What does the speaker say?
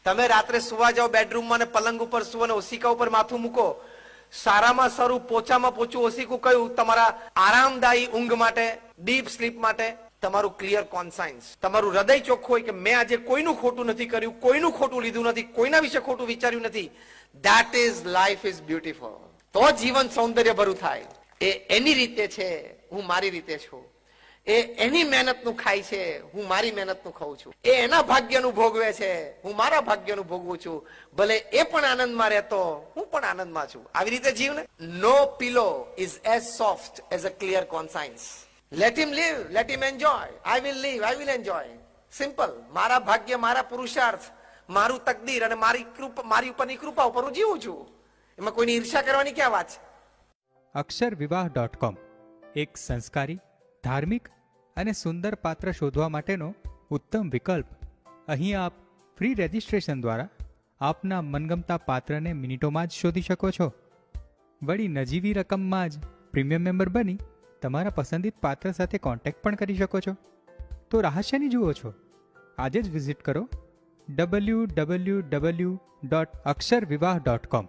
તમે રાત્રે સુવા જાઓ બેડરૂમમાં ને પલંગ ઉપર સુવો ને ઓશિકા ઉપર માથું મૂકો, સારામાં સારું પોચામાં પોચું ઓશિકું કયું તમારા આરામદાયી ઊંઘ માટે, ડીપ સ્લીપ માટે? તમારું ક્લિયર કોન્સાયન્સ, તમારું હૃદય ચોખ્ખું હોય કે મેં આજે કોઈનું ખોટું નથી કર્યું, કોઈનું ખોટું લીધું નથી, કોઈના વિશે ખોટું વિચાર્યું નથી. That is life is beautiful. તો જીવન સૌંદર્ય ભરું થાય. એ એની રીતે છે, હું મારી રીતે છું. એ એની મહેનતનું ખાય છે, હું મારી મહેનતનું ખાઉં છું. એ એના ભાગ્યનું ભોગવે છે, હું મારા ભાગ્યનું ભોગવું છું. ભલે એ પણ આનંદમાં રહેતો, હું પણ આનંદમાં છું. આવી રીતે જીવને. No pillow is as soft as a clear conscience. Let him live, let him enjoy. I will live, I will enjoy. Simple. મારા ભાગ્ય, મારા પુરુષાર્થ, મારું તકદીર અને મારી ઉપરની કૃપા ઉપર હું જીવું છું. એમાં કોઈની ઈર્ષા કરવાની ક્યાં વાત છે? અક્ષરવિવાહ.com એક સંસ્કારી, ધાર્મિક અને સુંદર પાત્ર શોધવા માટેનો ઉત્તમ વિકલ્પ. અહીં આપ ફ્રી રજિસ્ટ્રેશન દ્વારા આપના મનગમતા પાત્રને મિનિટોમાં જ શોધી શકો છો. વળી નજીવી રકમમાં જ પ્રીમિયમ મેમ્બર બની તમારા પસંદિત પાત્ર સાથે કોન્ટેક્ટ પણ કરી શકો છો. તો રહસ્યની જુઓ છો, આજે જ વિઝિટ કરો www.અક્ષરવિવાહ.com.